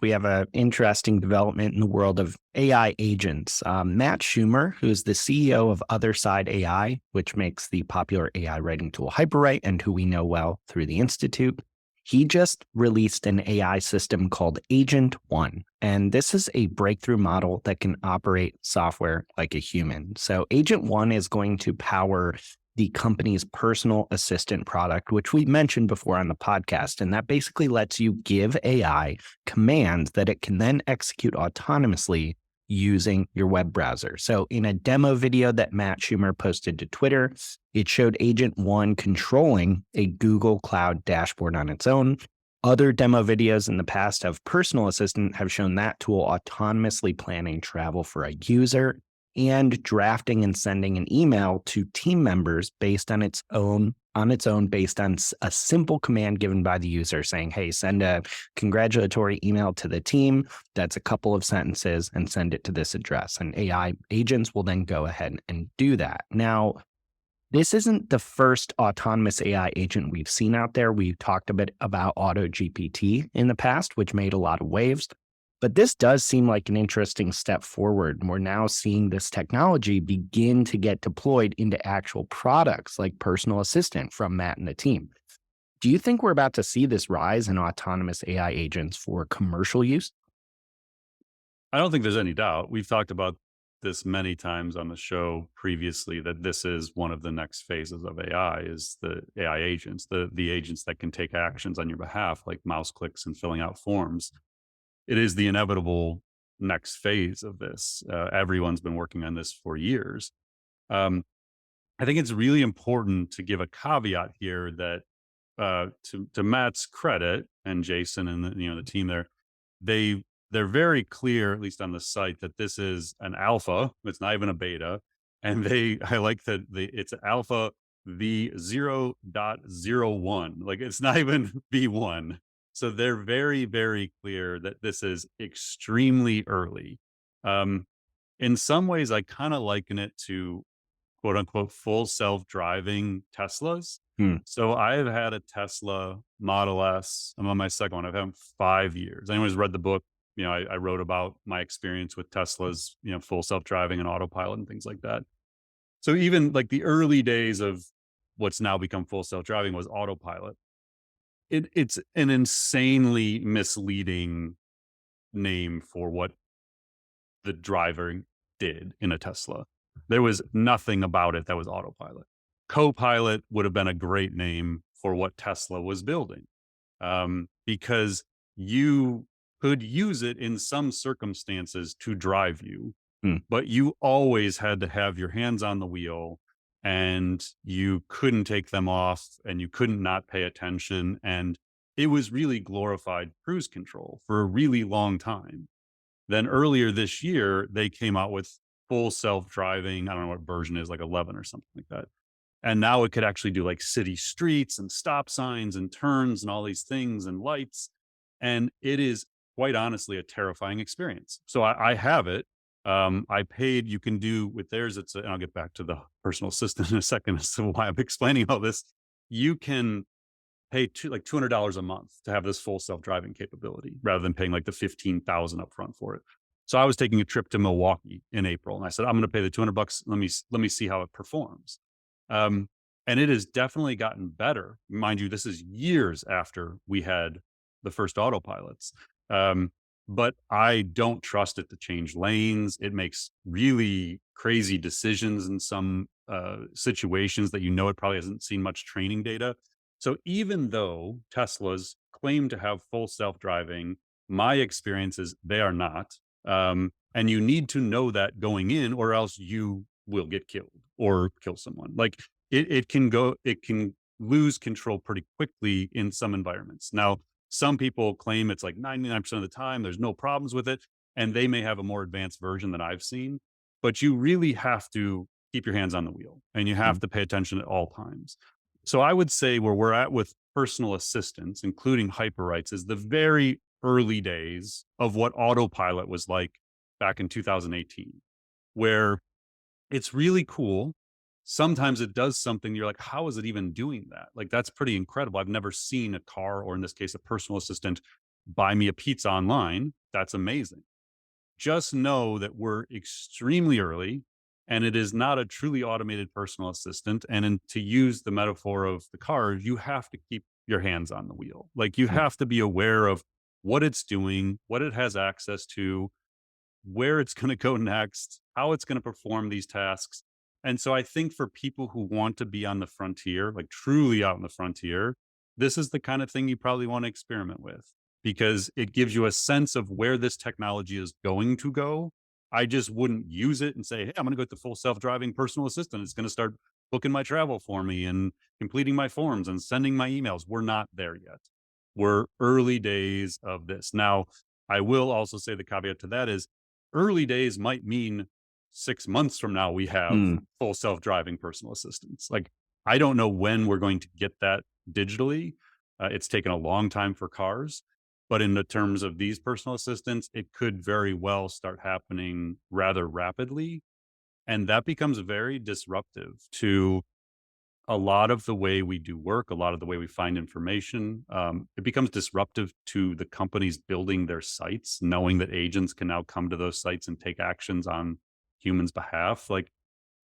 we have an interesting development in the world of AI agents. Matt Schumer, who is the CEO of OthersideAI, which makes the popular AI writing tool Hyperwrite and who we know well through the Institute, he just released an AI system called Agent One. And this is a breakthrough model that can operate software like a human. So Agent One is going to power the company's personal assistant product, which we mentioned before on the podcast. And that basically lets you give AI commands that it can then execute autonomously using your web browser. So in a demo video that Matt Schumer posted to Twitter, it showed Agent One controlling a Google Cloud dashboard on its own. Other demo videos in the past of Personal Assistant have shown that tool autonomously planning travel for a user and drafting and sending an email to team members based on its own based on a simple command given by the user saying, hey, send a congratulatory email to the team. That's a couple of sentences and send it to this address. And AI agents will then go ahead and do that. Now, this isn't the first autonomous AI agent we've seen out there. We've talked a bit about AutoGPT in the past, which made a lot of waves. But this does seem like an interesting step forward. We're now seeing this technology begin to get deployed into actual products like Personal Assistant from Matt and the team. Do you think we're about to see this rise in autonomous AI agents for commercial use? I don't think there's any doubt. We've talked about this many times on the show previously, that this is one of the next phases of AI, is the AI agents, the agents that can take actions on your behalf, like mouse clicks and filling out forms. It is the inevitable next phase of this. Everyone's been working on this for years. Um, I think it's really important to give a caveat here that to Matt's credit and Jason and the team there, they're very clear, at least on the site, that this is an alpha. It's not even a beta, and I like that it's alpha v0.01. Like, it's not even v1. So they're very, very clear that this is extremely early. Um, in some ways, I kind of liken it to quote unquote full self-driving Teslas. Hmm. So I've had a Tesla Model S. I'm on my second one. I've had them 5 years. Anyone who's read the book, I wrote about my experience with Teslas, full self-driving and autopilot and things like that. So even like the early days of what's now become full self-driving was autopilot. It's an insanely misleading name for what the driver did in a Tesla. There was nothing about it that was autopilot. Copilot would have been a great name for what Tesla was building, because you could use it in some circumstances to drive you, Hmm. but you always had to have your hands on the wheel, and you couldn't take them off, and you couldn't not pay attention. And it was really glorified cruise control for a really long time. Then earlier this year, they came out with full self-driving. I don't know what version is, like 11 or something like that. And now it could actually do like city streets and stop signs and turns and all these things and lights. And it is quite honestly a terrifying experience. So I have it. I paid, you can do with theirs, and I'll get back to the personal assistant in a second as to why I'm explaining all this. You can pay like $200 a month to have this full self-driving capability rather than paying like the 15,000 up front for it. So I was taking a trip to Milwaukee in April, and I said, I'm going to pay the $200. Let me see how it performs. Um, and it has definitely gotten better. Mind you, this is years after we had the first autopilots. But I don't trust it to change lanes. It makes really crazy decisions in some situations that it probably hasn't seen much training data. So even though Teslas claim to have full self-driving, my experience is they are not. And you need to know that going in, or else you will get killed or kill someone. Like, it can lose control pretty quickly in some environments. Now, some people claim it's like 99% of the time, there's no problems with it. And they may have a more advanced version than I've seen, but you really have to keep your hands on the wheel, and you have to pay attention at all times. So I would say where we're at with personal assistants, including hyperwrites, is the very early days of what autopilot was like back in 2018, where it's really cool. Sometimes it does something you're like, how is it even doing that? Like, that's pretty incredible. I've never seen a car, or in this case, a personal assistant, buy me a pizza online, that's amazing. Just know that we're extremely early and it is not a truly automated personal assistant. And to use the metaphor of the car, you have to keep your hands on the wheel. Like you Mm, have to be aware of what it's doing, what it has access to, where it's going to go next, how it's going to perform these tasks. And so I think for people who want to be on the frontier, like truly out in the frontier, this is the kind of thing you probably want to experiment with because it gives you a sense of where this technology is going to go. I just wouldn't use it and say, hey, I'm going to go with the full self driving personal assistant. It's going to start booking my travel for me and completing my forms and sending my emails. We're not there yet. We're early days of this. Now, I will also say the caveat to that is early days might mean 6 months from now, we have mm, full self-driving personal assistants. Like, I don't know when we're going to get that digitally. It's taken a long time for cars, but in the terms of these personal assistants, it could very well start happening rather rapidly, and that becomes very disruptive to a lot of the way we do work, a lot of the way we find information. It becomes disruptive to the companies building their sites, knowing that agents can now come to those sites and take actions on humans' behalf. Like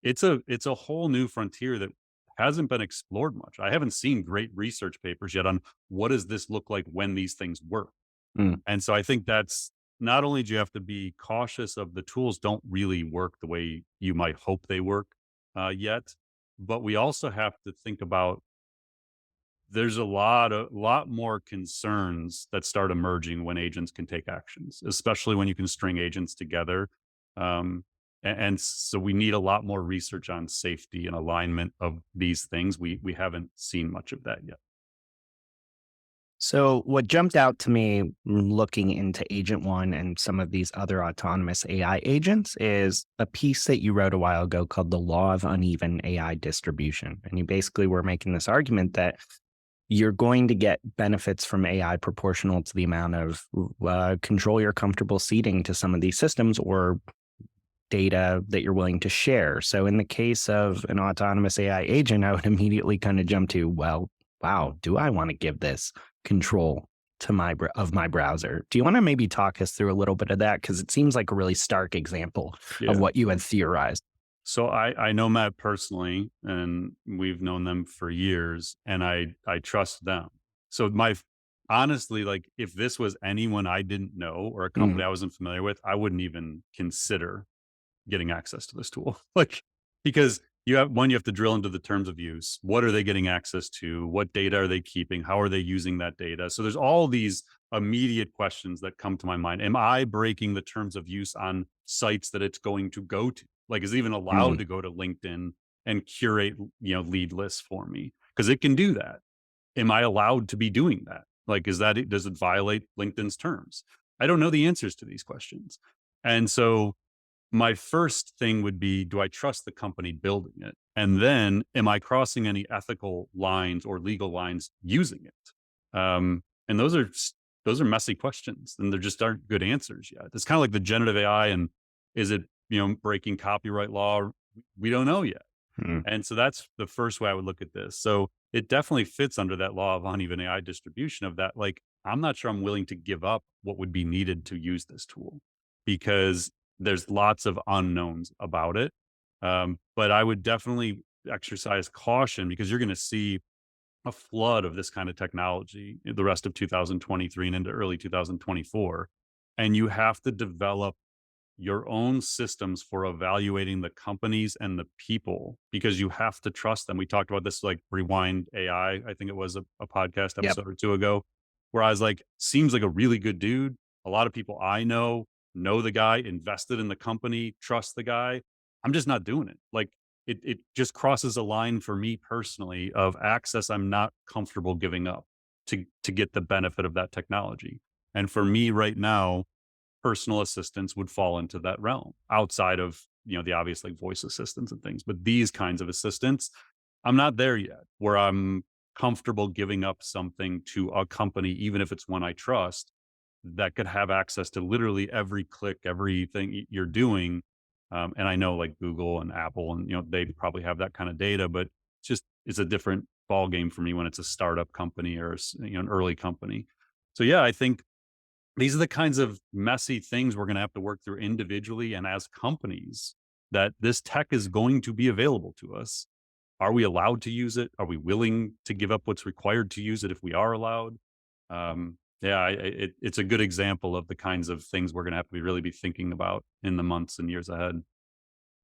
it's a whole new frontier that hasn't been explored much. I haven't seen great research papers yet on what does this look like when these things work. mm. And so I think that's not only do you have to be cautious of the tools don't really work the way you might hope they work yet, but we also have to think about there's a lot more concerns that start emerging when agents can take actions, especially when you can string agents together. And so we need a lot more research on safety and alignment of these things. We haven't seen much of that yet. So, what jumped out to me looking into Agent One and some of these other autonomous AI agents is a piece that you wrote a while ago called The Law of Uneven AI Distribution. And you basically were making this argument that you're going to get benefits from AI proportional to the amount of control you're comfortable ceding to some of these systems or data that you're willing to share. So in the case of an autonomous AI agent, I would immediately kind of jump to, well, wow, do I want to give this control to my browser? Do you want to maybe talk us through a little bit of that? Because it seems like a really stark example of Yeah. what you had theorized. So I know Matt personally, and we've known them for years, and I trust them. So honestly, like if this was anyone I didn't know or a Mm, company I wasn't familiar with, I wouldn't even consider getting access to this tool. Like, because you have to drill into the terms of use. What are they getting access to? What data are they keeping? How are they using that data? So there's all these immediate questions that come to my mind. Am I breaking the terms of use on sites that it's going to go to? Like, is it even allowed mm, to go to LinkedIn and curate, lead lists for me? Because it can do that. Am I allowed to be doing that? Like, does it violate LinkedIn's terms? I don't know the answers to these questions. And so my first thing would be, do I trust the company building it? And then am I crossing any ethical lines or legal lines using it? And those are messy questions and there just aren't good answers yet. It's kind of like the generative AI and is it, breaking copyright law? We don't know yet. mm. And so that's the first way I would look at this. So it definitely fits under that law of uneven AI distribution of that. Like, I'm not sure I'm willing to give up what would be needed to use this tool because there's lots of unknowns about it. But I would definitely exercise caution because you're going to see a flood of this kind of technology in the rest of 2023 and into early 2024. And you have to develop your own systems for evaluating the companies and the people because you have to trust them. We talked about this like Rewind AI. I think it was a podcast Yep. episode or two ago where I was like, seems like a really good dude. A lot of people I know the guy, invested in the company, trust the guy. I'm just not doing it. Like it just crosses a line for me personally of access I'm not comfortable giving up to get the benefit of that technology. And for me right now, personal assistants would fall into that realm outside of, the obvious like voice assistants and things. But these kinds of assistants, I'm not there yet where I'm comfortable giving up something to a company, even if it's one I trust, that could have access to literally every click, everything you're doing. And I know like Google and Apple and, they probably have that kind of data, but it's a different ball game for me when it's a startup company or, an early company. So yeah, I think these are the kinds of messy things we're going to have to work through individually and as companies, that this tech is going to be available to us. Are we allowed to use it? Are we willing to give up what's required to use it if we are allowed? Yeah, it's a good example of the kinds of things we're going to have to really be thinking about in the months and years ahead.